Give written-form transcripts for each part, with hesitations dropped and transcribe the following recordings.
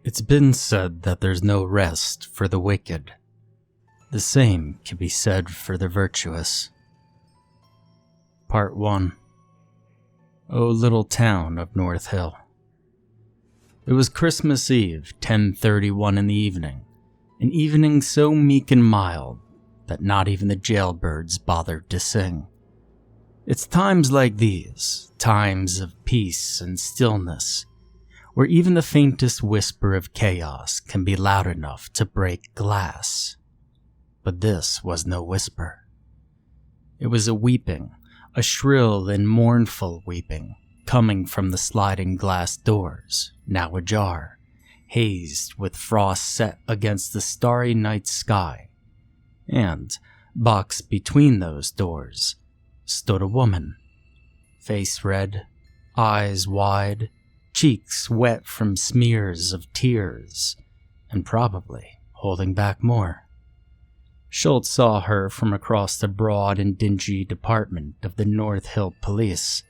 It's been said that there's no rest for the wicked. The same can be said for the virtuous. Part 1. O little town of North Hill. It was Christmas Eve, 10:31 in the evening, an evening so meek and mild that not even the jailbirds bothered to sing. It's times like these, times of peace and stillness, where even the faintest whisper of chaos can be loud enough to break glass. But this was no whisper. It was a weeping, a shrill and mournful weeping, coming from the sliding glass doors, now ajar, hazed with frost set against the starry night sky. And, boxed between those doors, stood a woman, face red, eyes wide, cheeks wet from smears of tears, and probably holding back more. Schultz saw her from across the broad and dingy department of the North Hill Police.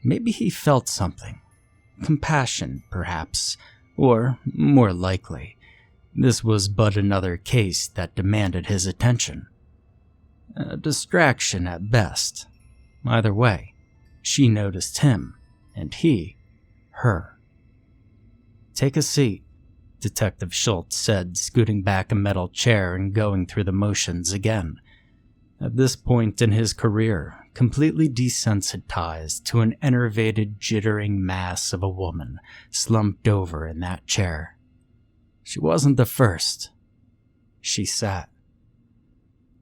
Maybe he felt something. Compassion, perhaps, or, more likely, this was but another case that demanded his attention. A distraction at best. Either way, she noticed him, and he, her. "Take a seat," Detective Schultz said, scooting back a metal chair and going through the motions again. At this point in his career, completely desensitized to an enervated, jittering mass of a woman slumped over in that chair. She wasn't the first. She sat.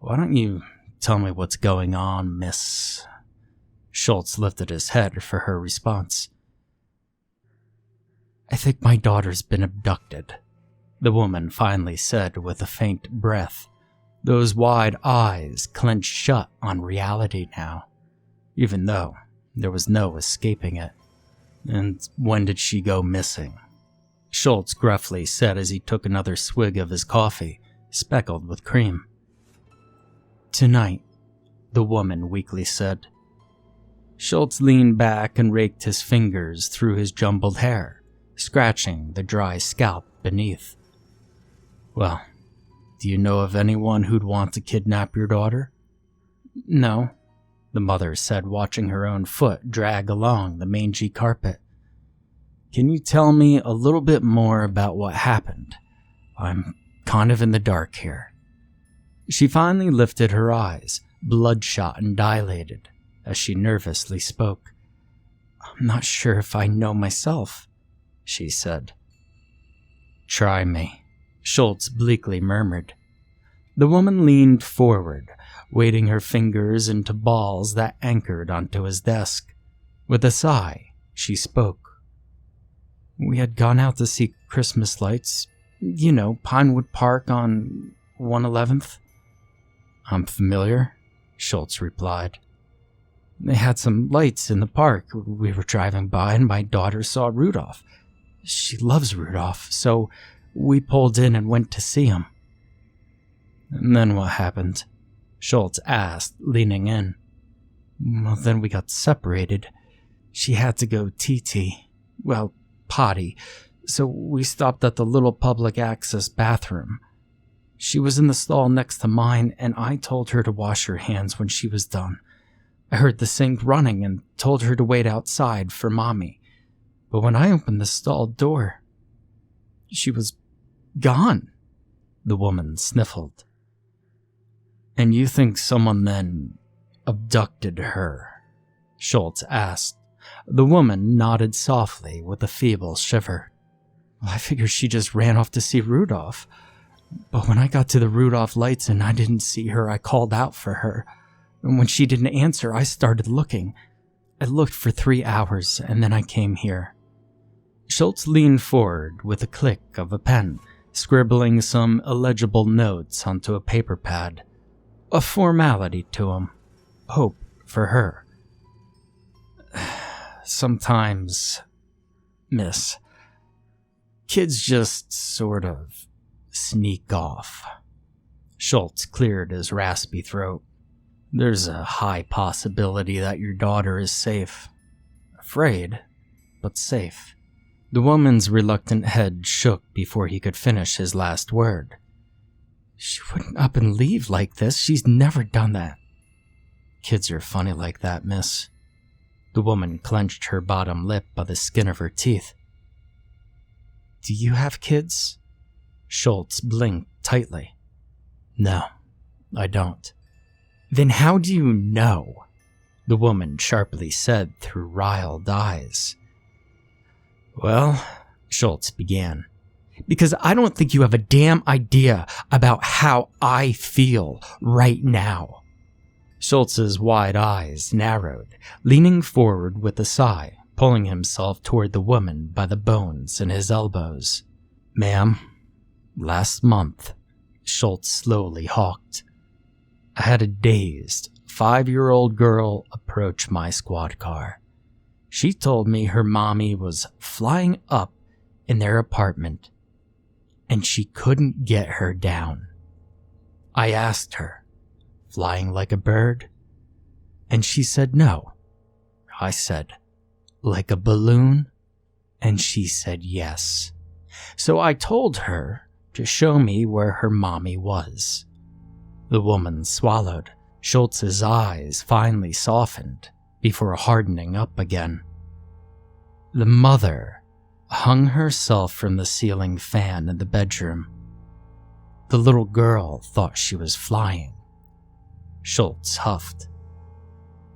"Why don't you tell me what's going on, Miss?" Schultz lifted his head for her response. "I think my daughter's been abducted," the woman finally said with a faint breath, those wide eyes clenched shut on reality now, even though there was no escaping it. "And when did she go missing?" Schultz gruffly said as he took another swig of his coffee, speckled with cream. "Tonight," the woman weakly said. Schultz leaned back and raked his fingers through his jumbled hair, scratching the dry scalp beneath. "Well, do you know of anyone who'd want to kidnap your daughter?" "No," the mother said, watching her own foot drag along the mangy carpet. "Can you tell me a little bit more about what happened? I'm kind of in the dark here." She finally lifted her eyes, bloodshot and dilated, as she nervously spoke. "I'm not sure if I know myself," she said. "Try me," Schultz bleakly murmured. The woman leaned forward, weighting her fingers into balls that anchored onto his desk. With a sigh, she spoke. "We had gone out to see Christmas lights. You know, Pinewood Park on 111th. "I'm familiar," Schultz replied. "They had some lights in the park. We were driving by and my daughter saw Rudolph. She loves Rudolph, so we pulled in and went to see him." "And then what happened?" Schultz asked, leaning in. "Well, then we got separated. She had to go potty, so we stopped at the little public access bathroom. She was in the stall next to mine, and I told her to wash her hands when she was done. I heard the sink running and told her to wait outside for Mommy. But when I opened the stall door, she was gone," the woman sniffled. "And you think someone then abducted her?" Schultz asked. The woman nodded softly with a feeble shiver. "Well, I figured she just ran off to see Rudolph. But when I got to the Rudolph lights and I didn't see her, I called out for her. And when she didn't answer, I started looking. I looked for 3 hours, and then I came here." Schultz leaned forward with a click of a pen, scribbling some illegible notes onto a paper pad. A formality to him. Hope for her. "Sometimes, miss, kids just sort of sneak off." Schultz cleared his raspy throat. "There's a high possibility that your daughter is safe. Afraid, but safe. The woman's reluctant head shook before he could finish his last word. She wouldn't up and leave like this. She's never done that. Kids are funny like that, miss. The woman clenched her bottom lip by the skin of her teeth. Do you have kids? Schultz blinked tightly. No, I don't. Then how do you know? The woman sharply said through riled eyes. Well, Schultz began, because I don't think you have a damn idea about how I feel right now. Schultz's wide eyes narrowed, leaning forward with a sigh, pulling himself toward the woman by the bones in his elbows. Ma'am, last month, Schultz slowly hawked, I had a dazed 5-year-old girl approach my squad car. She told me her mommy was flying up in their apartment and she couldn't get her down. I asked her, flying like a bird? And she said no. I said, like a balloon? And she said yes. So I told her to show me where her mommy was. The woman swallowed. Schultz's eyes finally softened before hardening up again. The mother hung herself from the ceiling fan in the bedroom. The little girl thought she was flying. Schultz huffed.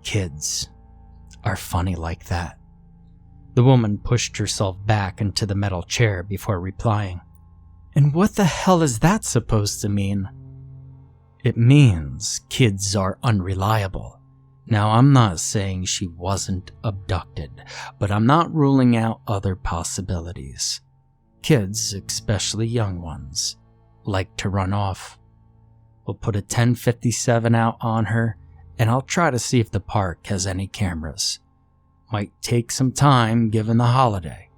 Kids are funny like that. The woman pushed herself back into the metal chair before replying. And what the hell is that supposed to mean? It means kids are unreliable. Now, I'm not saying she wasn't abducted, but I'm not ruling out other possibilities. Kids, especially young ones, like to run off. We'll put a 1057 out on her, and I'll try to see if the park has any cameras. Might take some time given the holiday.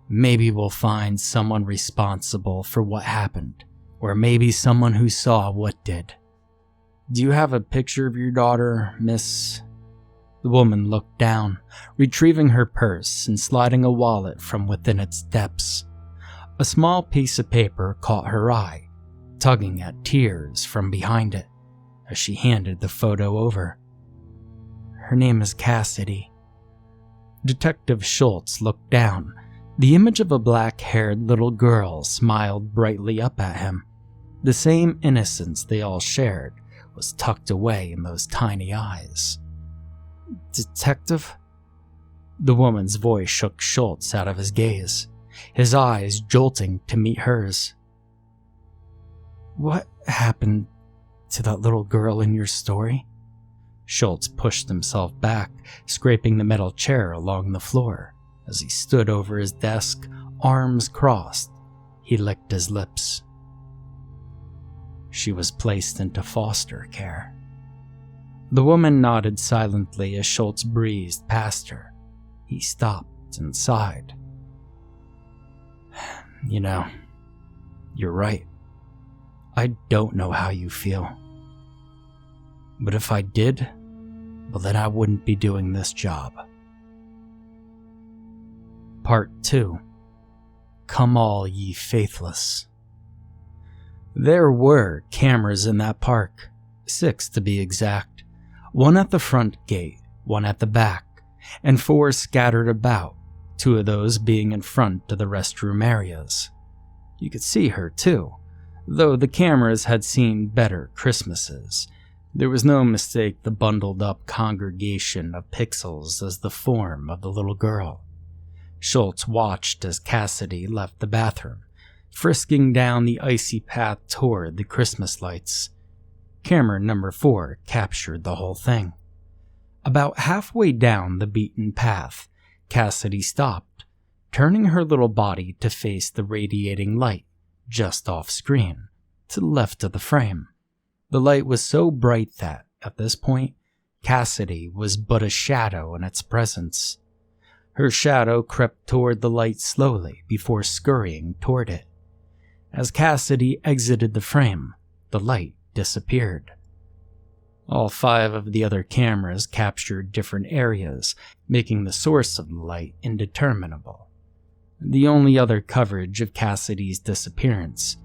Maybe we'll find someone responsible for what happened, or maybe someone who saw what did. Do you have a picture of your daughter, miss? The woman looked down, retrieving her purse and sliding a wallet from within its depths. A small piece of paper caught her eye, tugging at tears from behind it as she handed the photo over. Her name is Cassidy. Detective Schultz looked down. The image of a black-haired little girl smiled brightly up at him. The same innocence they all shared was tucked away in those tiny eyes. Detective? The woman's voice shook Schultz out of his gaze, his eyes jolting to meet hers. What happened to that little girl in your story? Schultz pushed himself back, scraping the metal chair along the floor. As he stood over his desk, arms crossed, he licked his lips. She was placed into foster care. The woman nodded silently as Schultz breezed past her. He stopped and sighed. You know, you're right. I don't know how you feel. But if I did, well, then I wouldn't be doing this job. Part 2. Come all ye faithless. There were cameras in that park, 6 to be exact, 1 at the front gate, 1 at the back, and 4 scattered about, 2 of those being in front of the restroom areas. You could see her too, though the cameras had seen better Christmases. There was no mistake the bundled up congregation of pixels as the form of the little girl. Schultz watched as Cassidy left the bathroom, frisking down the icy path toward the Christmas lights. Camera number 4 captured the whole thing. About halfway down the beaten path, Cassidy stopped, turning her little body to face the radiating light just off screen, to the left of the frame. The light was so bright that, at this point, Cassidy was but a shadow in its presence. Her shadow crept toward the light slowly before scurrying toward it. As Cassidy exited the frame, the light disappeared. All 5 of the other cameras captured different areas, making the source of the light indeterminable. The only other coverage of Cassidy's disappearance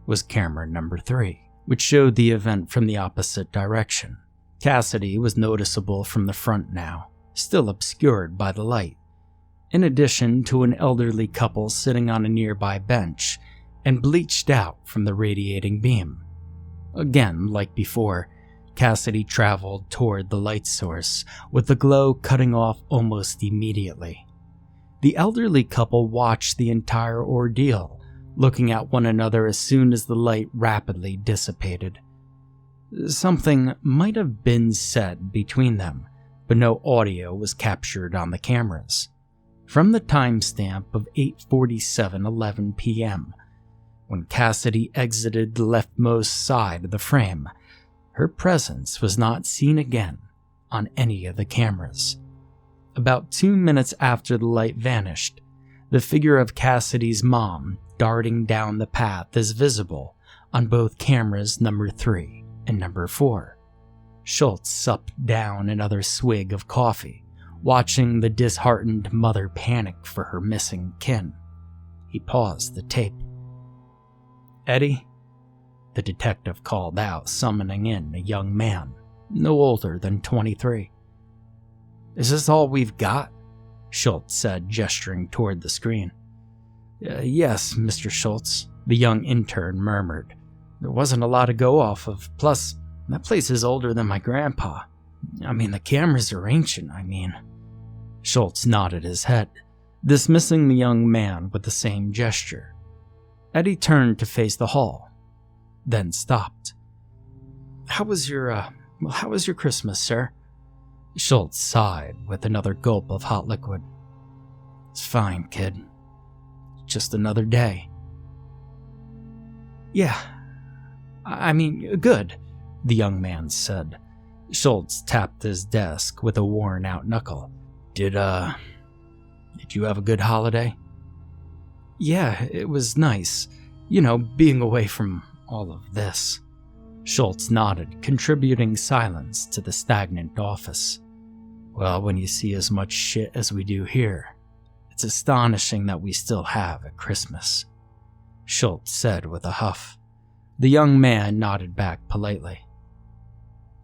was camera number 3, which showed the event from the opposite direction. Cassidy was noticeable from the front now, still obscured by the light, in addition to an elderly couple sitting on a nearby bench and bleached out from the radiating beam. Again, like before, Cassidy traveled toward the light source, with the glow cutting off almost immediately. The elderly couple watched the entire ordeal, looking at one another as soon as the light rapidly dissipated. Something might have been said between them, but no audio was captured on the cameras. From the timestamp of 8:47:11 p.m., when Cassidy exited the leftmost side of the frame, her presence was not seen again on any of the cameras. About 2 minutes after the light vanished, the figure of Cassidy's mom darting down the path is visible on both cameras number 3 and number 4. Schultz supped down another swig of coffee, watching the disheartened mother panic for her missing kin. He paused the tape. "Eddie?" the detective called out, summoning in a young man, no older than 23. "Is this all we've got?" Schultz said, gesturing toward the screen. Yes, Mr. Schultz," the young intern murmured. "There wasn't a lot to go off of, plus, that place is older than my grandpa. The cameras are ancient, Schultz nodded his head, dismissing the young man with the same gesture. Eddie turned to face the hall, then stopped. How was your Christmas, sir?" Schultz sighed with another gulp of hot liquid. "It's fine, kid. Just another day." "Yeah, good," the young man said. Schultz tapped his desk with a worn-out knuckle. Did you have a good holiday?" "Yeah, it was nice. Being away from all of this." Schultz nodded, contributing silence to the stagnant office. "Well, when you see as much shit as we do here, it's astonishing that we still have a Christmas," Schultz said with a huff. The young man nodded back politely.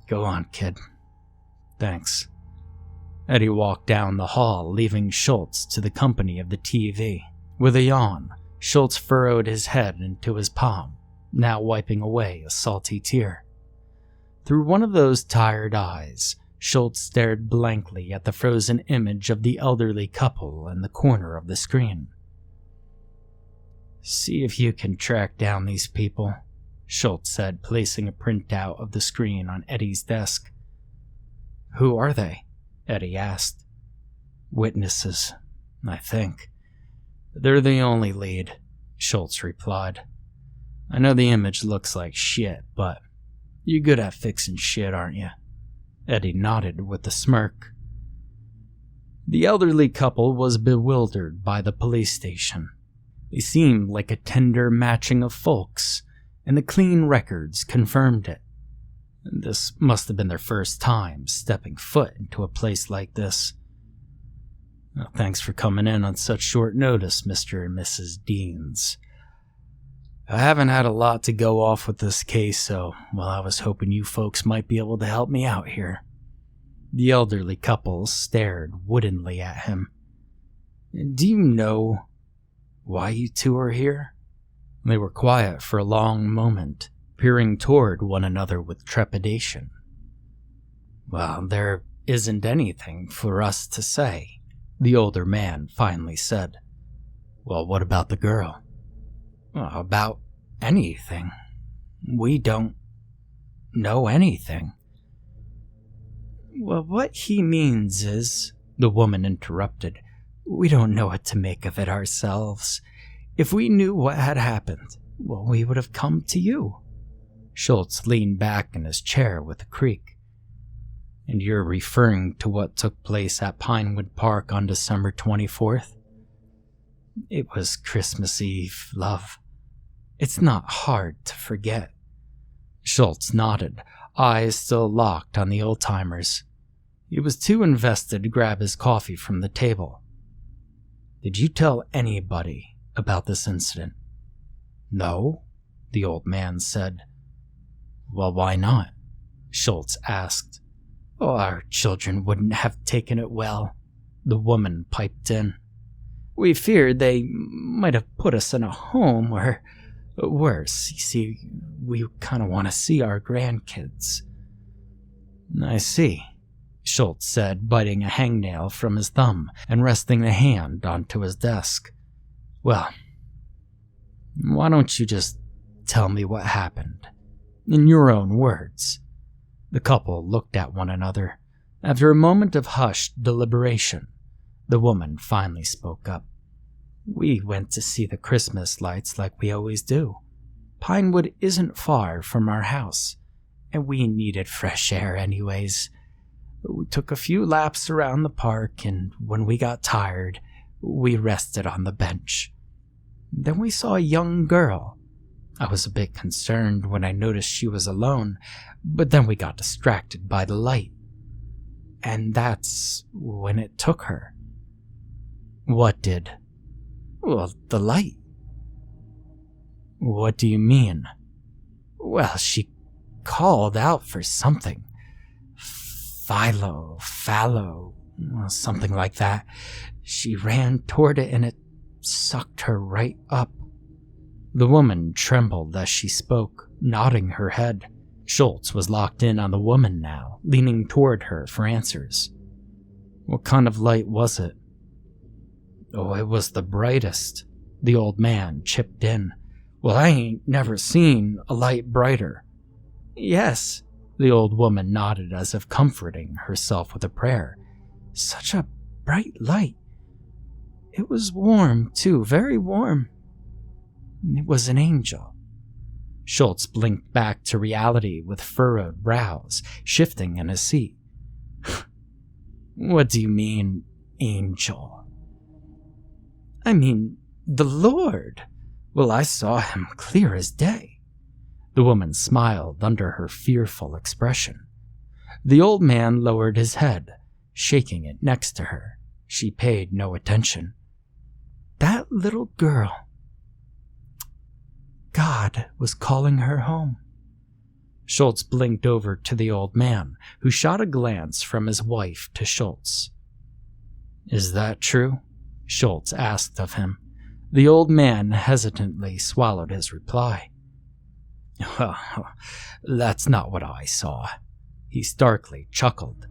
"Go on, kid. Thanks." Eddie walked down the hall, leaving Schultz to the company of the TV. With a yawn, Schultz furrowed his head into his palm, now wiping away a salty tear. Through one of those tired eyes, Schultz stared blankly at the frozen image of the elderly couple in the corner of the screen. "See if you can track down these people," Schultz said, placing a printout of the screen on Eddie's desk. "Who are they?" Eddie asked. "Witnesses, I think. They're the only lead," Schultz replied. "I know the image looks like shit, but you're good at fixing shit, aren't you?" Eddie nodded with a smirk. The elderly couple was bewildered by the police station. They seemed like a tender matching of folks, and the clean records confirmed it. This must have been their first time stepping foot into a place like this. "Well, thanks for coming in on such short notice, Mr. and Mrs. Deans. I haven't had a lot to go off with this case, so, I was hoping you folks might be able to help me out here." The elderly couple stared woodenly at him. "Do you know why you two are here?" They were quiet for a long moment, peering toward one another with trepidation. "Well, there isn't anything for us to say," the older man finally said. "Well, what about the girl?" "About anything. We don't know anything." "Well, what he means is," the woman interrupted, "we don't know what to make of it ourselves. If we knew what had happened, we would have come to you." Schultz leaned back in his chair with a creak. "And you're referring to what took place at Pinewood Park on December 24th? It was Christmas Eve, love. It's not hard to forget." Schultz nodded, eyes still locked on the old-timers. He was too invested to grab his coffee from the table. Did you tell anybody about this incident? No, the old man said. Well, why not? Schultz asked. Oh, our children wouldn't have taken it well, the woman piped in. We feared they might have put us in a home or worse. You see, we kind of want to see our grandkids. I see, Schultz said, biting a hangnail from his thumb and resting the hand onto his desk. Well, why don't you just tell me what happened, in your own words? The couple looked at one another. After a moment of hushed deliberation, the woman finally spoke up. We went to see the Christmas lights like we always do. Pinewood isn't far from our house, and we needed fresh air anyways. We took a few laps around the park, and when we got tired, we rested on the bench. Then we saw a young girl. I was a bit concerned when I noticed she was alone, but then we got distracted by the light. And that's when it took her. What did? Well, the light. What do you mean? Well, she called out for something. Fallow, something like that. She ran toward it and it sucked her right up. The woman trembled as she spoke, nodding her head. Schultz was locked in on the woman now, leaning toward her for answers. What kind of light was it? Oh, it was the brightest, the old man chipped in. Well, I ain't never seen a light brighter. Yes, the old woman nodded as if comforting herself with a prayer. Such a bright light. It was warm, too, very warm. It was an angel. Schultz blinked back to reality with furrowed brows, shifting in his seat. What do you mean, angel? I mean, the Lord. Well, I saw him clear as day. The woman smiled under her fearful expression. The old man lowered his head, shaking it next to her. She paid no attention. That little girl. God was calling her home. Schultz blinked over to the old man, who shot a glance from his wife to Schultz. Is that true? Schultz asked of him. The old man hesitantly swallowed his reply. Well, that's not what I saw. He starkly chuckled.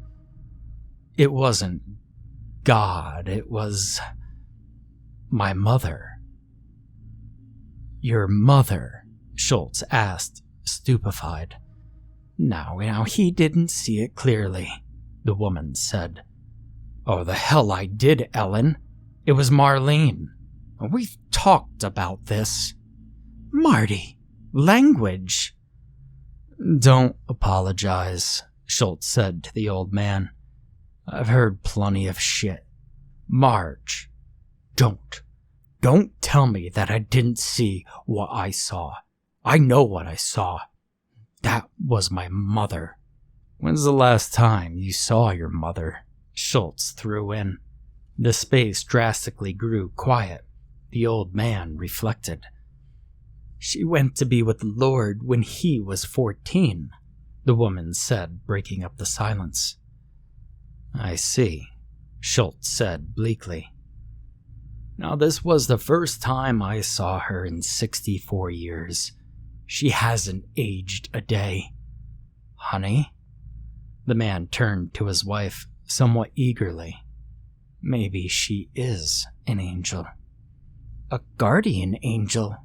It wasn't God, it was my mother. Your mother? Schultz asked, stupefied. Now, he didn't see it clearly, the woman said. Oh, the hell I did, Ellen. It was Marlene. We've talked about this. Marty, language. Don't apologize, Schultz said to the old man. I've heard plenty of shit. Marge, Don't tell me that I didn't see what I saw. I know what I saw. That was my mother. When's the last time you saw your mother? Schultz threw in. The space drastically grew quiet. The old man reflected. She went to be with the Lord when he was 14, the woman said, breaking up the silence. I see, Schultz said bleakly. Now, this was the first time I saw her in 64 years. She hasn't aged a day. Honey? The man turned to his wife somewhat eagerly. Maybe she is an angel. A guardian angel,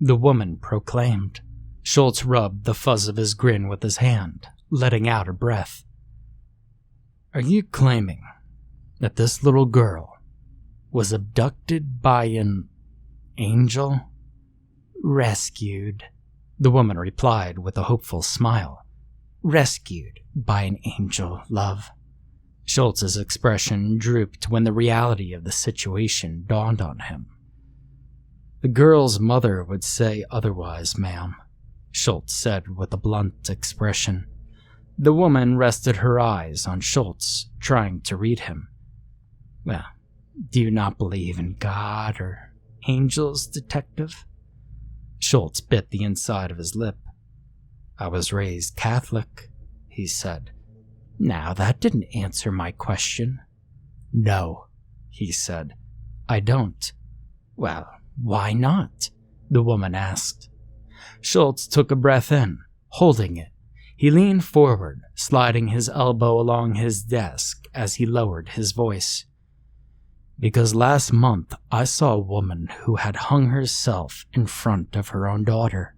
the woman proclaimed. Schultz rubbed the fuzz of his grin with his hand, letting out a breath. Are you claiming that this little girl was abducted by an angel? Rescued, the woman replied with a hopeful smile. Rescued by an angel, love. Schultz's expression drooped when the reality of the situation dawned on him. The girl's mother would say otherwise, ma'am, Schultz said with a blunt expression. The woman rested her eyes on Schultz, trying to read him. Well, Do you not believe in God or angels, detective? Schultz bit the inside of his lip. I was raised Catholic, he said. Now, that didn't answer my question. No, he said. I don't. Well, why not? The woman asked. Schultz took a breath in, holding it. He leaned forward, sliding his elbow along his desk as he lowered his voice. Because last month I saw a woman who had hung herself in front of her own daughter.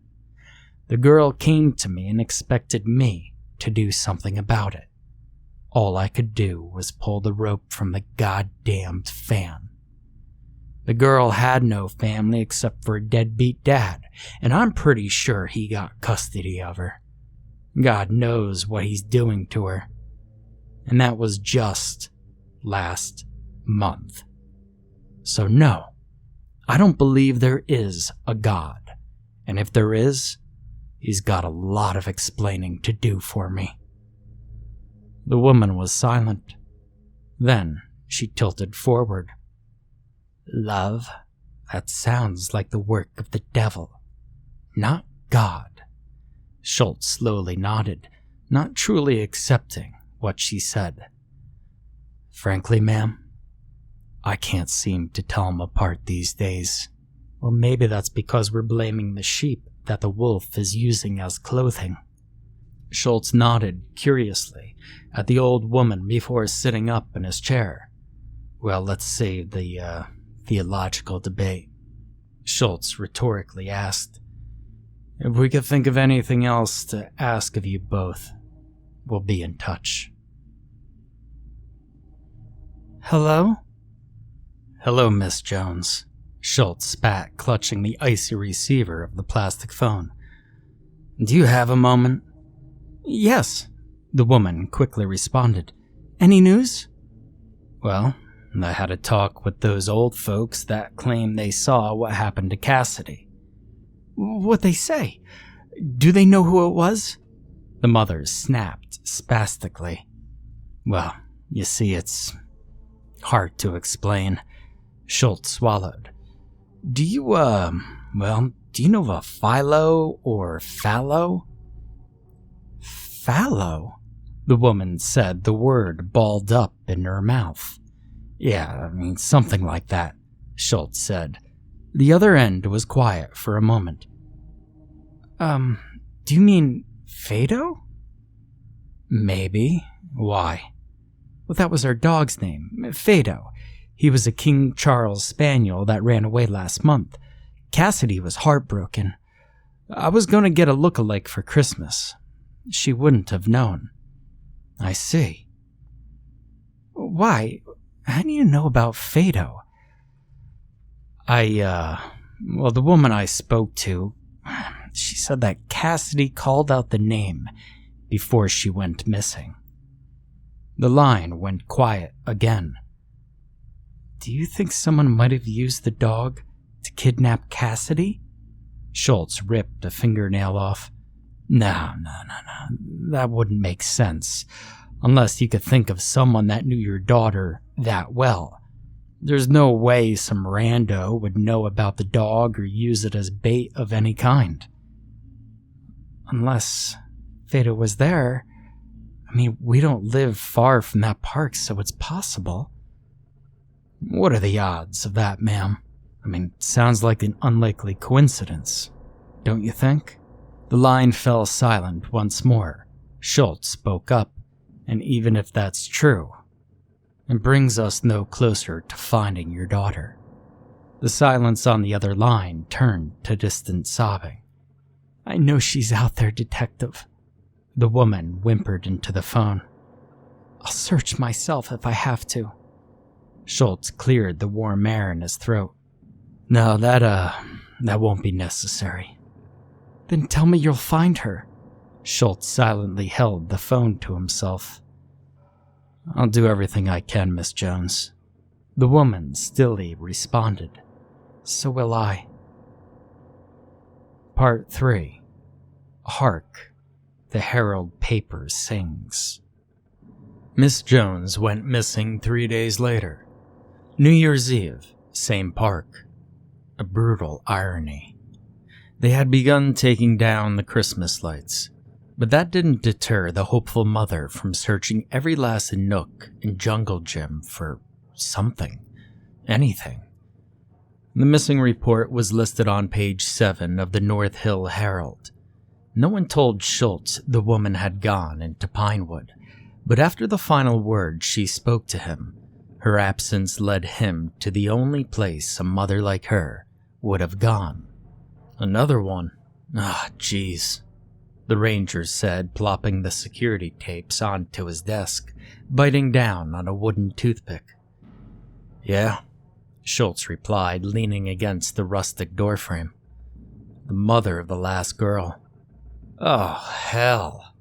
The girl came to me and expected me to do something about it. All I could do was pull the rope from the goddamned fan. The girl had no family except for a deadbeat dad, and I'm pretty sure he got custody of her. God knows what he's doing to her. And that was just last month. So no, I don't believe there is a God. And if there is, he's got a lot of explaining to do for me. The woman was silent. Then she tilted forward. Love? That sounds like the work of the devil, not God. Schultz slowly nodded, not truly accepting what she said. Frankly, ma'am, I can't seem to tell them apart these days. Well, maybe that's because we're blaming the sheep that the wolf is using as clothing. Schultz nodded curiously at the old woman before sitting up in his chair. Well, let's save the theological debate. Schultz rhetorically asked. If we could think of anything else to ask of you both, we'll be in touch. Hello? Hello, Miss Jones. Schultz spat, clutching the icy receiver of the plastic phone. Do you have a moment? Yes, the woman quickly responded. Any news? Well, I had a talk with those old folks that claim they saw what happened to Cassidy. What'd they say? Do they know who it was? The mother snapped spastically. Well, you see, it's hard to explain. Schultz swallowed. Do you know of a Philo or Fallow? Fallow? The woman said, the word balled up in her mouth. Yeah, something like that, Schultz said. The other end was quiet for a moment. Do you mean Fado? Maybe. Why? Well, that was our dog's name, Fado. He was a King Charles Spaniel that ran away last month. Cassidy was heartbroken. I was going to get a look-alike for Christmas. She wouldn't have known. I see. Why? How do you know about Fado? The woman I spoke to, she said that Cassidy called out the name before she went missing. The line went quiet again. Do you think someone might have used the dog to kidnap Cassidy? Schultz ripped a fingernail off. No. That wouldn't make sense. Unless you could think of someone that knew your daughter that well. There's no way some rando would know about the dog or use it as bait of any kind. Unless Fado was there. We don't live far from that park, so it's possible. What are the odds of that, ma'am? Sounds like an unlikely coincidence, don't you think? The line fell silent once more. Schultz spoke up, and even if that's true, it brings us no closer to finding your daughter. The silence on the other line turned to distant sobbing. I know she's out there, detective. The woman whimpered into the phone. I'll search myself if I have to. Schultz cleared the warm air in his throat. No, that won't be necessary. Then tell me you'll find her. Schultz silently held the phone to himself. I'll do everything I can, Miss Jones. The woman stilly responded. So will I. Part 3. Hark, the Herald paper sings. Miss Jones went missing 3 days later. New Year's Eve, same park. A brutal irony. They had begun taking down the Christmas lights, but that didn't deter the hopeful mother from searching every last nook and jungle gym for something, anything. The missing report was listed on page 7 of the North Hill Herald. No one told Schultz the woman had gone into Pinewood, but after the final word she spoke to him, her absence led him to the only place a mother like her would have gone. Another one? Ah, jeez. The ranger said, plopping the security tapes onto his desk, biting down on a wooden toothpick. Yeah, Schultz replied, leaning against the rustic doorframe. The mother of the last girl. Oh, hell,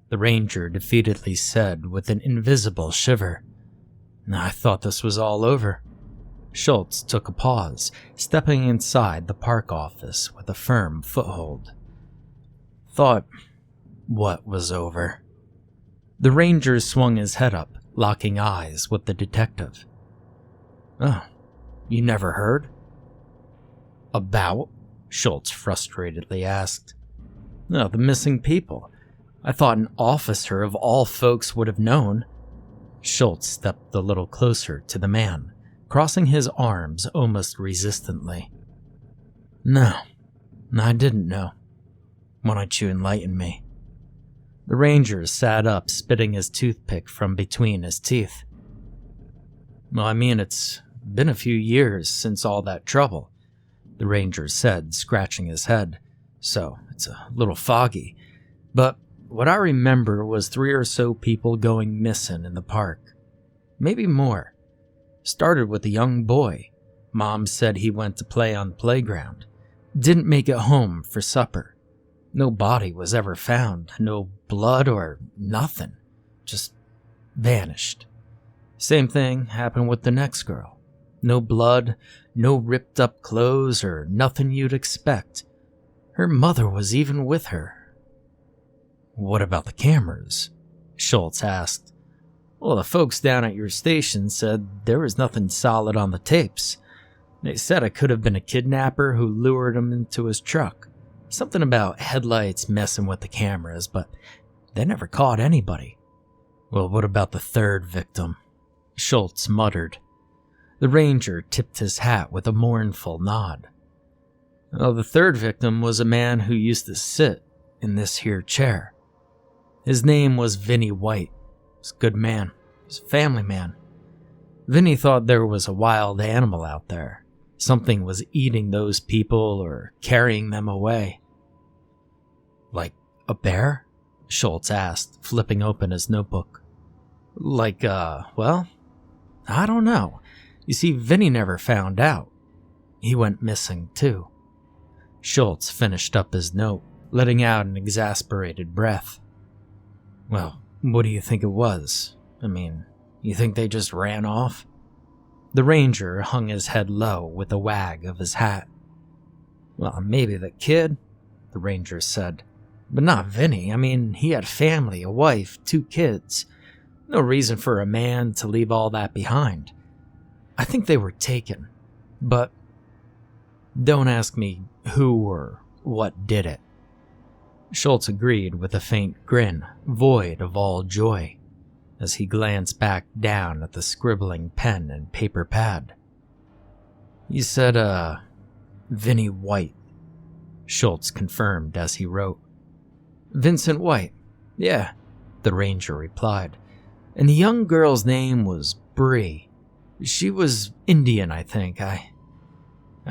the ranger defeatedly said with an invisible shiver. I thought this was all over. Schultz took a pause, stepping inside the park office with a firm foothold. Thought what was over? The ranger swung his head up, locking eyes with the detective. Oh, you never heard? About? Schultz frustratedly asked. No, the missing people. I thought an officer of all folks would have known. Schultz stepped a little closer to the man, crossing his arms almost resistantly. No, I didn't know. Why don't you enlighten me? The ranger sat up, spitting his toothpick from between his teeth. Well, I mean, it's been a few years since all that trouble, the ranger said, scratching his head, so it's a little foggy. But what I remember was 3 or so people going missing in the park. Maybe more. Started with a young boy. Mom said he went to play on the playground. Didn't make it home for supper. No body was ever found, no blood or nothing. Just vanished. Same thing happened with the next girl. No blood, no ripped up clothes or nothing you'd expect. Her mother was even with her. What about the cameras? Schultz asked. Well, the folks down at your station said there was nothing solid on the tapes. They said it could have been a kidnapper who lured him into his truck. Something about headlights messing with the cameras, but they never caught anybody. Well, what about the third victim? Schultz muttered. The ranger tipped his hat with a mournful nod. Oh, the third victim was a man who used to sit in this here chair. His name was Vinny White. He's a good man. He's a family man. Vinny thought there was a wild animal out there. Something was eating those people or carrying them away. Like a bear? Schultz asked, flipping open his notebook. Well, I don't know. You see, Vinny never found out. He went missing, too. Schultz finished up his note, letting out an exasperated breath. Well, what do you think it was? I mean, you think they just ran off? The ranger hung his head low with a wag of his hat. Well, maybe the kid, the ranger said. But not Vinny. I mean, he had family, a wife, 2 kids. No reason for a man to leave all that behind. I think they were taken. But don't ask me who or what did it. Schultz agreed with a faint grin, void of all joy, as he glanced back down at the scribbling pen and paper pad. You said, Vinny White, Schultz confirmed as he wrote. Vincent White, yeah, the ranger replied. And the young girl's name was Bree. She was Indian, I think. I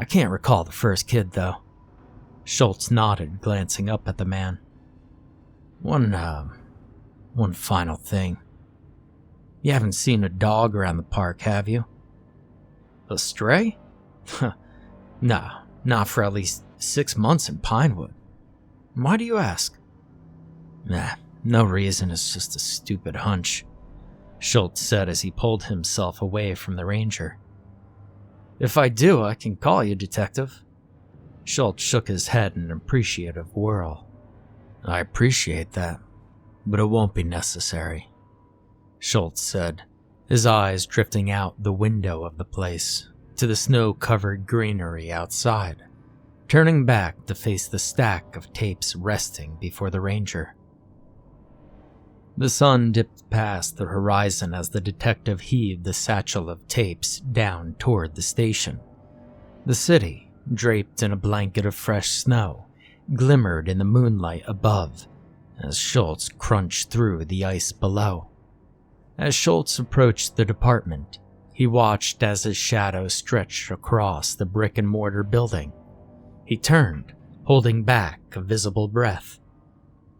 can't recall the first kid, though. Schultz nodded, glancing up at the man. One final thing. You haven't seen a dog around the park, have you? A stray? Nah, not for at least 6 months in Pinewood. Why do you ask? Nah, no reason, it's just a stupid hunch, Schultz said as he pulled himself away from the ranger. If I do, I can call you, detective. Schultz shook his head in an appreciative whirl. I appreciate that, but it won't be necessary, Schultz said, his eyes drifting out the window of the place to the snow-covered greenery outside, turning back to face the stack of tapes resting before the ranger. The sun dipped past the horizon as the detective heaved the satchel of tapes down toward the station. The city, draped in a blanket of fresh snow, glimmered in the moonlight above as Schultz crunched through the ice below. As Schultz approached the department, he watched as his shadow stretched across the brick-and-mortar building. He turned, holding back a visible breath.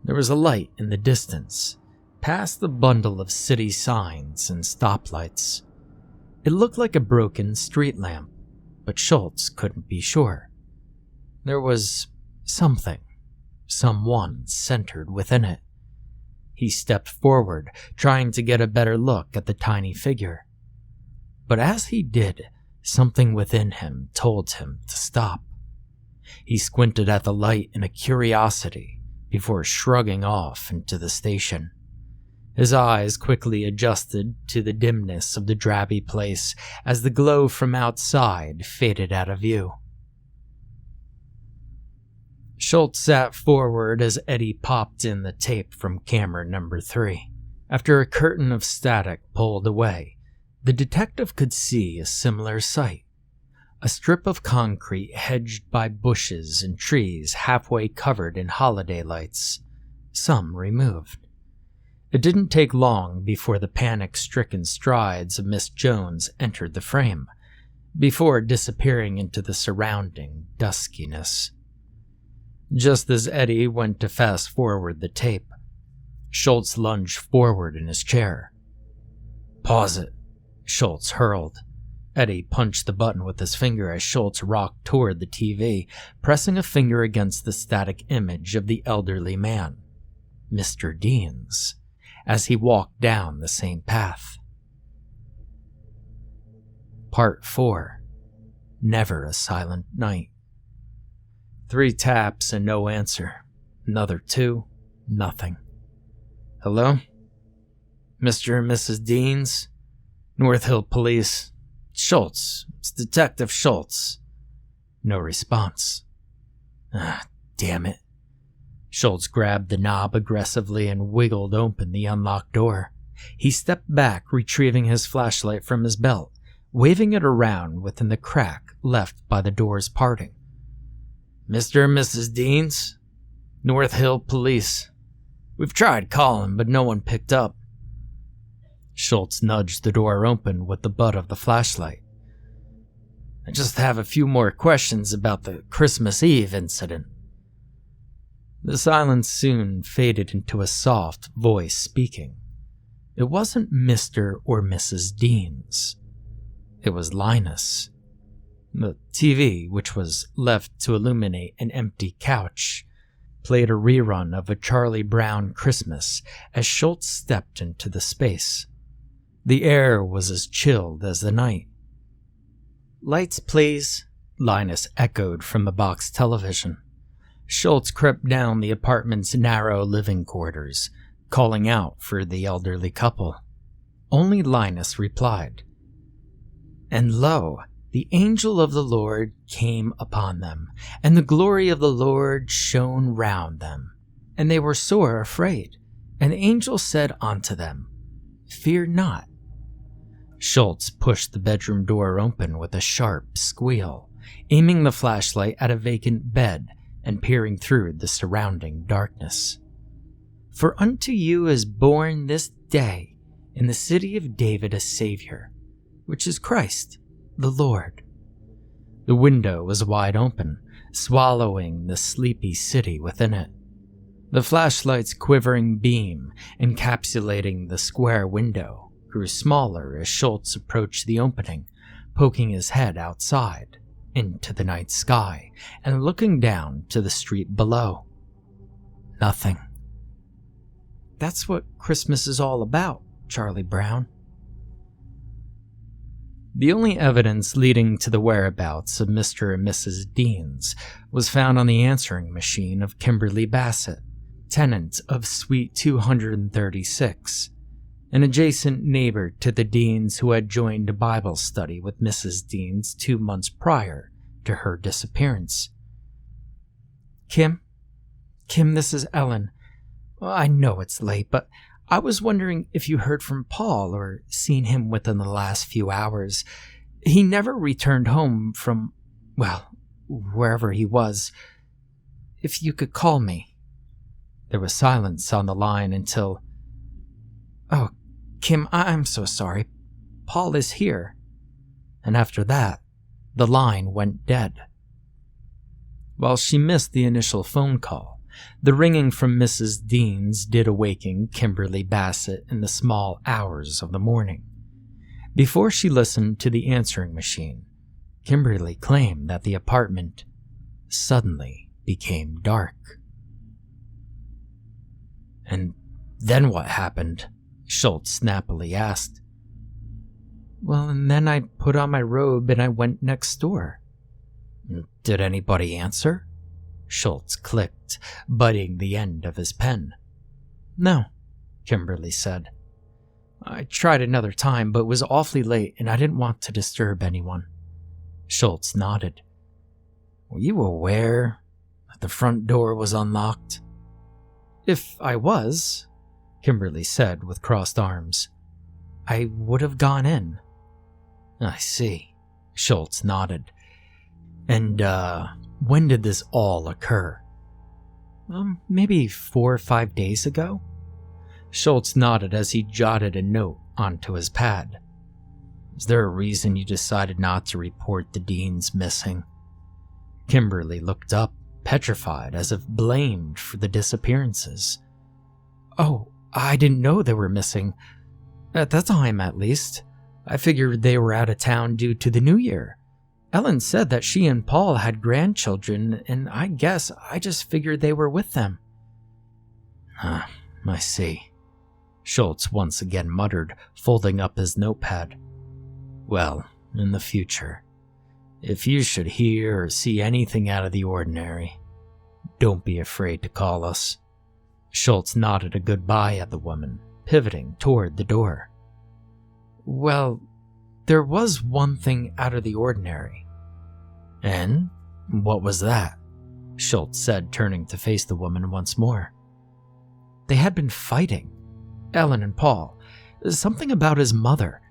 There was a light in the distance, past the bundle of city signs and stoplights. It looked like a broken street lamp, but Schultz couldn't be sure. There was something, someone centered within it. He stepped forward, trying to get a better look at the tiny figure. But as he did, something within him told him to stop. He squinted at the light in a curiosity before shrugging off into the station. His eyes quickly adjusted to the dimness of the drabby place as the glow from outside faded out of view. Schultz sat forward as Eddie popped in the tape from camera number 3. After a curtain of static pulled away, the detective could see a similar sight. A strip of concrete hedged by bushes and trees halfway covered in holiday lights, some removed. It didn't take long before the panic-stricken strides of Miss Jones entered the frame, before disappearing into the surrounding duskiness. Just as Eddie went to fast-forward the tape, Schultz lunged forward in his chair. "Pause it," Schultz hurled. Eddie punched the button with his finger as Schultz rocked toward the TV, pressing a finger against the static image of the elderly man, Mr. Deans, as he walked down the same path. Part 4. Never a Silent Night. 3 taps and no answer. Another 2, nothing. "Hello? Mr. and Mrs. Deans? North Hill Police. Schultz. It's Detective Schultz." No response. Damn it. Schultz grabbed the knob aggressively and wiggled open the unlocked door. He stepped back, retrieving his flashlight from his belt, waving it around within the crack left by the door's parting. "Mr. and Mrs. Deans? North Hill Police. We've tried calling, but no one picked up." Schultz nudged the door open with the butt of the flashlight. "I just have a few more questions about the Christmas Eve incident." The silence soon faded into a soft voice speaking. It wasn't Mr. or Mrs. Deans. It was Linus. The TV, which was left to illuminate an empty couch, played a rerun of A Charlie Brown Christmas as Schultz stepped into the space. The air was as chilled as the night. "Lights, please," Linus echoed from the box television. Schultz crept down the apartment's narrow living quarters, calling out for the elderly couple. Only Linus replied. "And lo, the angel of the Lord came upon them, and the glory of the Lord shone round them. And they were sore afraid. And the angel said unto them, Fear not." Schultz pushed the bedroom door open with a sharp squeal, aiming the flashlight at a vacant bed and peering through the surrounding darkness. "For unto you is born this day in the city of David a Savior, which is Christ the Lord." The window was wide open, swallowing the sleepy city within it. The flashlight's quivering beam, encapsulating the square window, grew smaller as Schultz approached the opening, poking his head outside, into the night sky, and looking down to the street below. Nothing. "That's what Christmas is all about, Charlie Brown." The only evidence leading to the whereabouts of Mr. and Mrs. Deans was found on the answering machine of Kimberly Bassett, tenant of Suite 236. an adjacent neighbor to the Deans who had joined a Bible study with Mrs. Deans 2 months prior to her disappearance. Kim, this is Ellen. I know it's late, but I was wondering if you heard from Paul or seen him within the last few hours. He never returned home from, well, wherever he was. If you could call me. There was silence on the line until... Oh, Kim, I'm so sorry. Paul is here. And after that, the line went dead. While she missed the initial phone call, the ringing from Mrs. Deans did awaken Kimberly Bassett in the small hours of the morning. Before she listened to the answering machine, Kimberly claimed that the apartment suddenly became dark. And then what happened? Schultz snappily asked. Well, and then I put on my robe and I went next door. Did anybody answer? Schultz clicked, biting the end of his pen. No, Kimberly said. I tried another time, but it was awfully late and I didn't want to disturb anyone. Schultz nodded. Were you aware that the front door was unlocked? If I was, Kimberly said with crossed arms, I would have gone in. I see, Schultz nodded. And, when did this all occur? Maybe 4 or 5 days ago? Schultz nodded as he jotted a note onto his pad. Is there a reason you decided not to report the Deans missing? Kimberly looked up, petrified, as if blamed for the disappearances. Oh, I didn't know they were missing. At that time, at least. I figured they were out of town due to the New Year. Ellen said that she and Paul had grandchildren, and I guess I just figured they were with them. I see. Schultz once again muttered, folding up his notepad. Well, in the future, if you should hear or see anything out of the ordinary, don't be afraid to call us. Schultz nodded a goodbye at the woman, pivoting toward the door. Well, there was one thing out of the ordinary. And what was that? Schultz said, turning to face the woman once more. They had been fighting, Ellen and Paul. Something about his mother.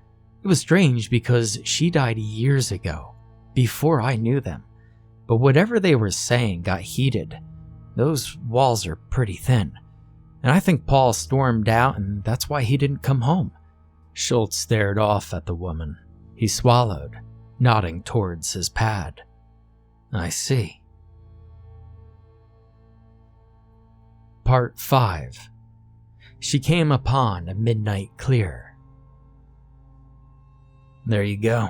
It was strange because she died years ago, before I knew them. But whatever they were saying got heated. Those walls are pretty thin. And I think Paul stormed out and that's why he didn't come home. Schultz stared off at the woman. He swallowed, nodding towards his pad. I see. Part 5. She came upon a midnight clear. There you go,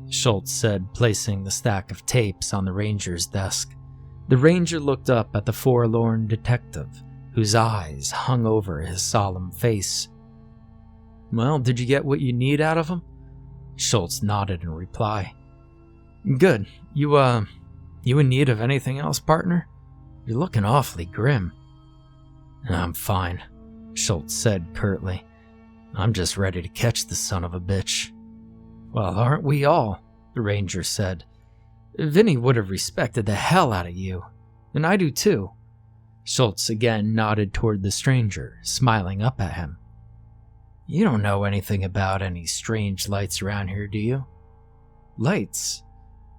Schultz said, placing the stack of tapes on the ranger's desk. The ranger looked up at the forlorn detective, whose eyes hung over his solemn face. Well, did you get what you need out of him? Schultz nodded in reply. Good. You in need of anything else, partner? You're looking awfully grim. I'm fine, Schultz said curtly. I'm just ready to catch the son of a bitch. Well, aren't we all? The ranger said. Vinny would have respected the hell out of you. And I do too. Schultz again nodded toward the stranger, smiling up at him. You don't know anything about any strange lights around here, do you? Lights?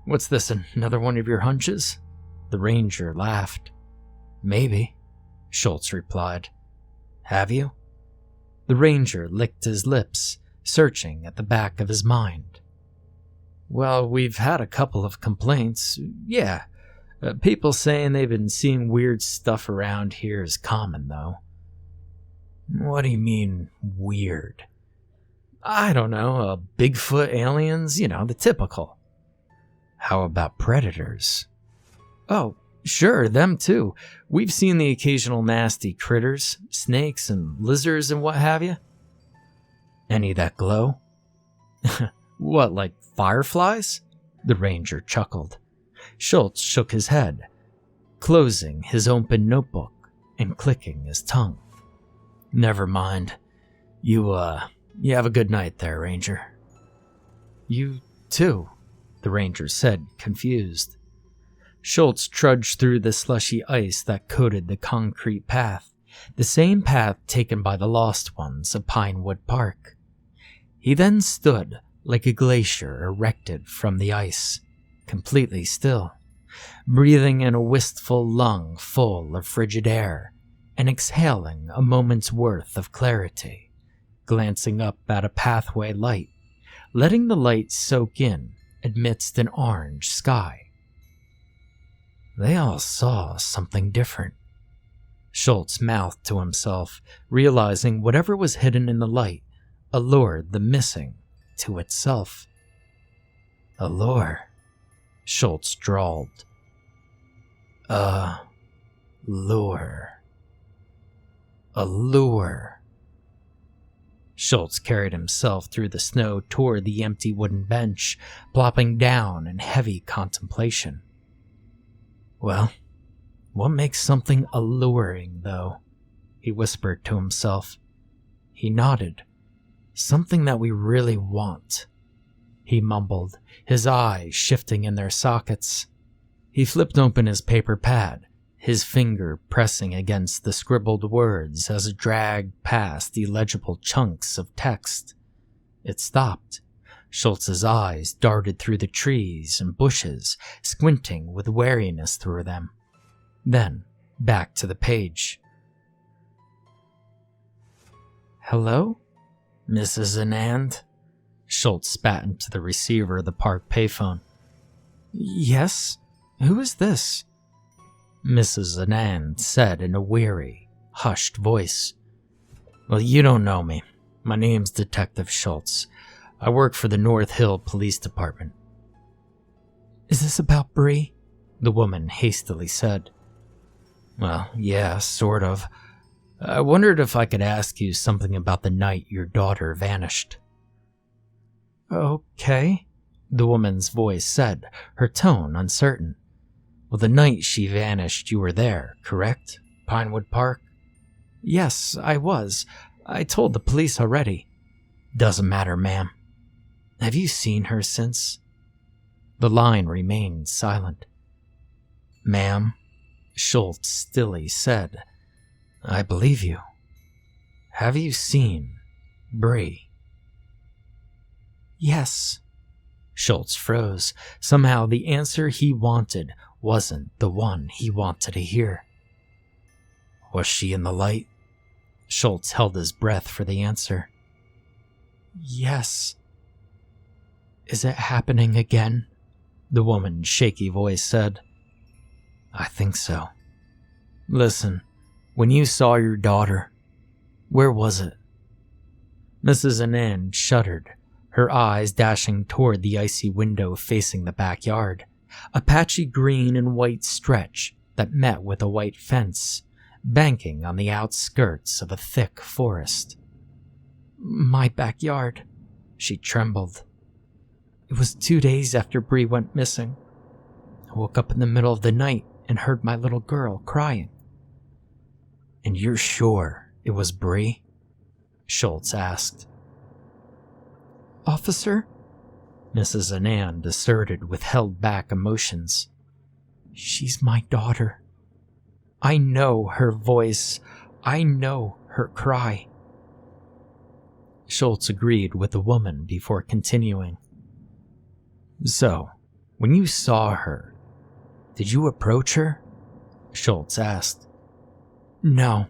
What's this, another one of your hunches? The ranger laughed. Maybe, Schultz replied. Have you? The ranger licked his lips, searching at the back of his mind. Well, we've had a couple of complaints. Yeah, people saying they've been seeing weird stuff around here is common, though. What do you mean, weird? I don't know, Bigfoot, aliens, the typical. How about predators? Oh, sure, them too. We've seen the occasional nasty critters, snakes and lizards and what have you. Any that glow? What, like fireflies? The ranger chuckled. Schultz shook his head, closing his open notebook and clicking his tongue. Never mind. You have a good night there, Ranger." "You too," the ranger said, confused. Schultz trudged through the slushy ice that coated the concrete path, the same path taken by the lost ones of Pinewood Park. He then stood like a glacier erected from the ice, completely still, breathing in a wistful lung full of frigid air and exhaling a moment's worth of clarity, glancing up at a pathway light, letting the light soak in amidst an orange sky. They all saw something different. Schultz mouthed to himself, realizing whatever was hidden in the light allured the missing to itself. "Allure," Schultz drawled. "Allure. Allure." Schultz carried himself through the snow toward the empty wooden bench, plopping down in heavy contemplation. "Well, what makes something alluring, though?" he whispered to himself. He nodded. "Something that we really want," he mumbled, his eyes shifting in their sockets. He flipped open his paper pad, his finger pressing against the scribbled words as it dragged past illegible chunks of text. It stopped. Schultz's eyes darted through the trees and bushes, squinting with wariness through them. Then, back to the page. "Hello? Mrs. Anand?" Schultz spat into the receiver of the park payphone. "Yes? Who is this?" Mrs. Anand said in a weary, hushed voice. "Well, you don't know me. My name's Detective Schultz. I work for the North Hill Police Department." "Is this about Bree?" the woman hastily said. "Well, yeah, sort of. I wondered if I could ask you something about the night your daughter vanished." "Okay," the woman's voice said, her tone uncertain. "Well, the night she vanished you were there, correct? Pinewood Park?" "Yes, I was. I told the police already." "Doesn't matter, ma'am. Have you seen her since?" The line remained silent. "Ma'am," Schultz stilly said, "I believe you. Have you seen Bree?" "Yes." Schultz froze. Somehow the answer he wanted wasn't the one he wanted to hear. "Was she in the light?" Schultz held his breath for the answer. "Yes." "Is it happening again?" the woman's shaky voice said. "I think so. Listen, when you saw your daughter, where was it?" Mrs. Anand shuddered, her eyes dashing toward the icy window facing the backyard, a patchy green and white stretch that met with a white fence, banking on the outskirts of a thick forest. "My backyard," she trembled. "It was 2 days after Bree went missing. I woke up in the middle of the night and heard my little girl crying." "And you're sure it was Bree?" Schultz asked. "Officer?" Mrs. Anand asserted with held-back emotions. "She's my daughter. I know her voice. I know her cry." Schultz agreed with the woman before continuing. "So, when you saw her, did you approach her?" Schultz asked. "No,"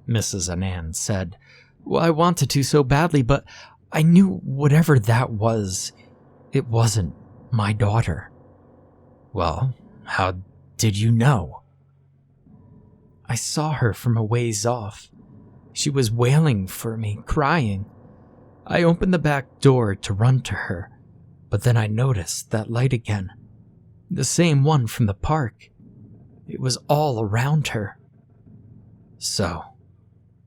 Mrs. Anand said. "Well, I wanted to so badly, but I knew whatever that was, it wasn't my daughter." "Well, how did you know?" "I saw her from a ways off. She was wailing for me, crying. I opened the back door to run to her, but then I noticed that light again. The same one from the park. It was all around her." "So,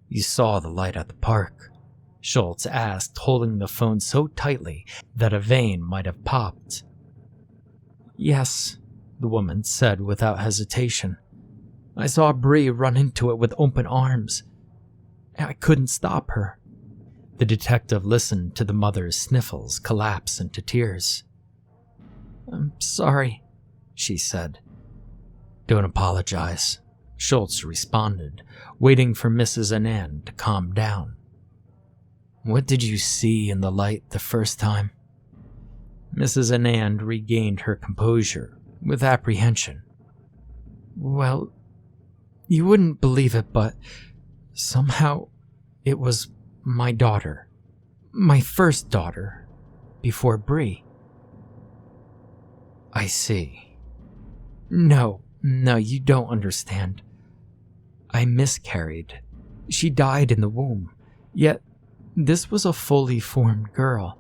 you saw the light at the park?" Schultz asked, holding the phone so tightly that a vein might have popped. "Yes," the woman said without hesitation. "I saw Bree run into it with open arms. I couldn't stop her. The detective listened to the mother's sniffles collapse into tears. "I'm sorry," she said. "Don't apologize," Schultz responded, waiting for Mrs. Anand to calm down. "What did you see in the light the first time?" Mrs. Anand regained her composure with apprehension. "Well, you wouldn't believe it, but somehow it was my daughter. My first daughter, before Bree." "I see." No, you don't understand. I miscarried. She died in the womb, yet this was a fully formed girl.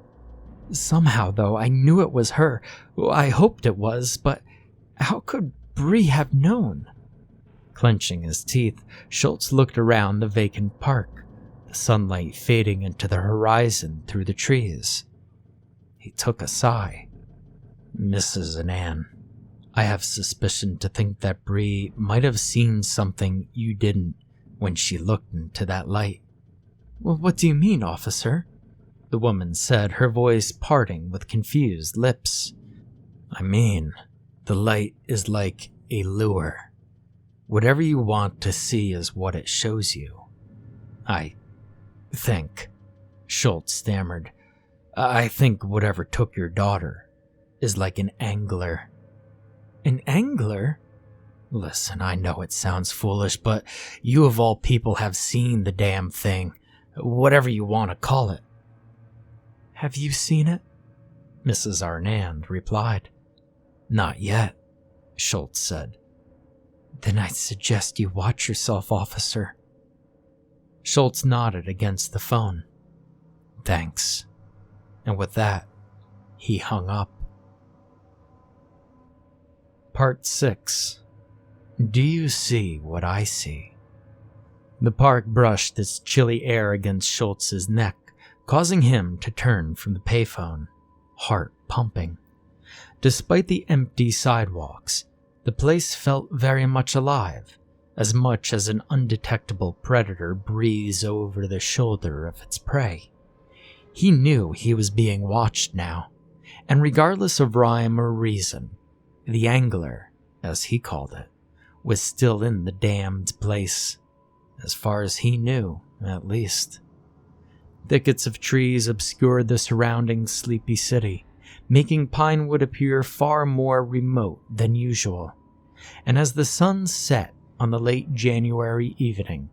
Somehow, though, I knew it was her. I hoped it was, but how could Bree have known?" Clenching his teeth, Schultz looked around the vacant park, the sunlight fading into the horizon through the trees. He took a sigh. "Mrs. Anand, I have suspicion to think that Bree might have seen something you didn't when she looked into that light." "Well, what do you mean, officer?" the woman said, her voice parting with confused lips. "I mean, the light is like a lure. Whatever you want to see is what it shows you. I think," Schultz stammered, "I think whatever took your daughter is like an angler." "An angler?" "Listen, I know it sounds foolish, but you of all people have seen the damn thing, whatever you want to call it." "Have you seen it?" Mrs. Anand replied. "Not yet," Schultz said. "Then I suggest you watch yourself, officer." Schultz nodded against the phone. "Thanks." And with that, he hung up. Part 6. Do you see what I see? The park brushed its chilly air against Schultz's neck, causing him to turn from the payphone, heart pumping. Despite the empty sidewalks, the place felt very much alive, as much as an undetectable predator breathes over the shoulder of its prey. He knew he was being watched now, and regardless of rhyme or reason, the angler, as he called it, was still in the damned place, as far as he knew, at least. Thickets of trees obscured the surrounding sleepy city, making Pinewood appear far more remote than usual. And as the sun set on the late January evening,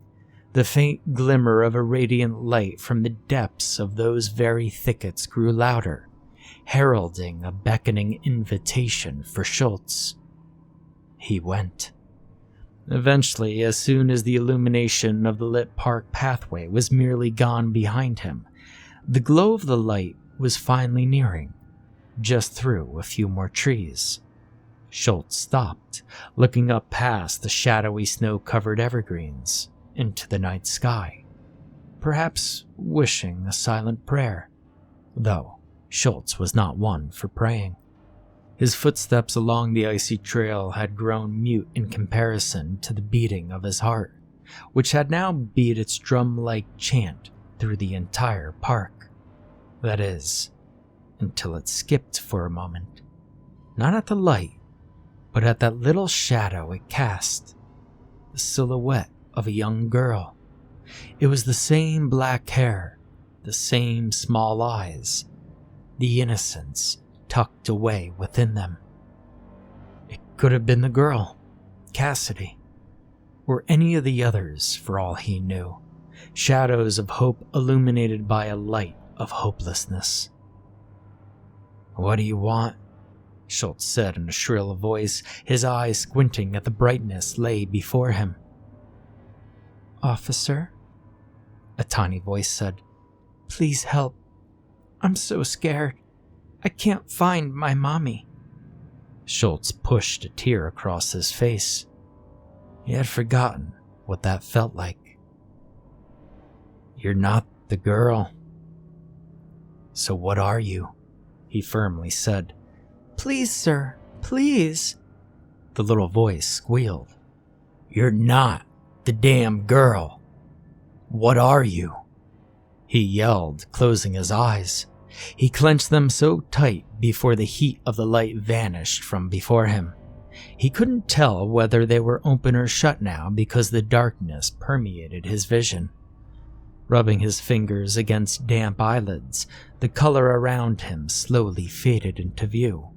the faint glimmer of a radiant light from the depths of those very thickets grew louder, heralding a beckoning invitation for Schultz. He went. Eventually, as soon as the illumination of the lit park pathway was merely gone behind him, the glow of the light was finally nearing, just through a few more trees. Schultz stopped, looking up past the shadowy snow-covered evergreens into the night sky, perhaps wishing a silent prayer, though Schultz was not one for praying. His footsteps along the icy trail had grown mute in comparison to the beating of his heart, which had now beat its drum-like chant through the entire park. That is, until it skipped for a moment, not at the light, but at that little shadow it cast, the silhouette of a young girl. It was the same black hair, the same small eyes, the innocence tucked away within them. It could have been the girl, Cassidy, or any of the others for all he knew, shadows of hope illuminated by a light of hopelessness. "What do you want?" Schultz said in a shrill voice, his eyes squinting at the brightness lay before him. "Officer," a tiny voice said, "please help. I'm so scared. I can't find my mommy." Schultz pushed a tear across his face. He had forgotten what that felt like. "You're not the girl." "So what are you?" he firmly said. "Please, sir, please," the little voice squealed. "You're not the damn girl. What are you?" he yelled, closing his eyes. He clenched them so tight before the heat of the light vanished from before him. He couldn't tell whether they were open or shut now because the darkness permeated his vision. Rubbing his fingers against damp eyelids, the color around him slowly faded into view.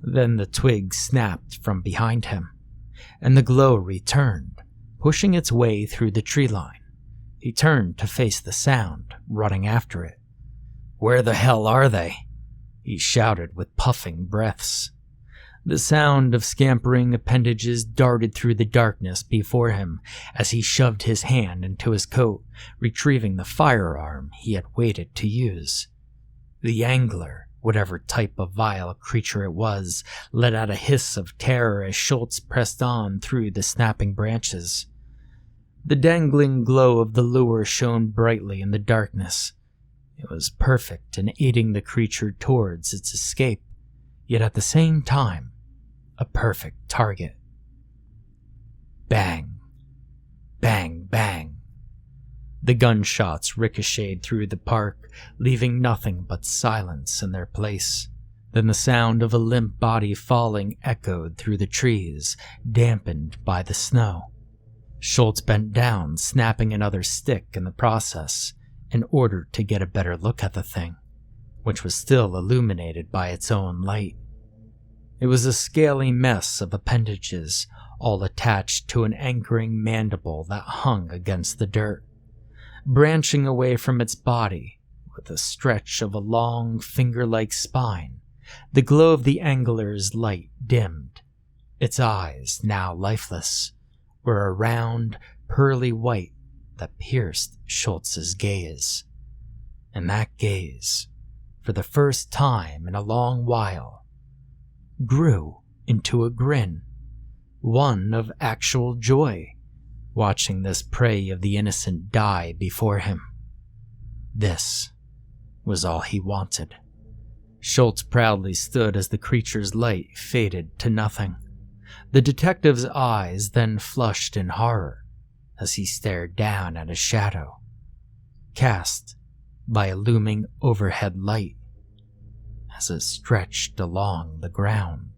Then the twig snapped from behind him, and the glow returned, pushing its way through the tree line. He turned to face the sound, running after it. "Where the hell are they?" he shouted with puffing breaths. The sound of scampering appendages darted through the darkness before him as he shoved his hand into his coat, retrieving the firearm he had waited to use. The angler, whatever type of vile creature it was, let out a hiss of terror as Schultz pressed on through the snapping branches. The dangling glow of the lure shone brightly in the darkness. It was perfect in aiding the creature towards its escape, yet at the same time, a perfect target. Bang, bang, bang. The gunshots ricocheted through the park, leaving nothing but silence in their place. Then the sound of a limp body falling echoed through the trees, dampened by the snow. Schultz bent down, snapping another stick in the process, in order to get a better look at the thing, which was still illuminated by its own light. It was a scaly mess of appendages, all attached to an anchoring mandible that hung against the dirt. Branching away from its body, with a stretch of a long, finger-like spine, the glow of the angler's light dimmed. Its eyes, now lifeless, were a round, pearly white that pierced Schultz's gaze. And that gaze, for the first time in a long while, grew into a grin, one of actual joy, watching this prey of the innocent die before him. This was all he wanted. Schultz proudly stood as the creature's light faded to nothing. The detective's eyes then flushed in horror as he stared down at a shadow, cast by a looming overhead light as it stretched along the ground.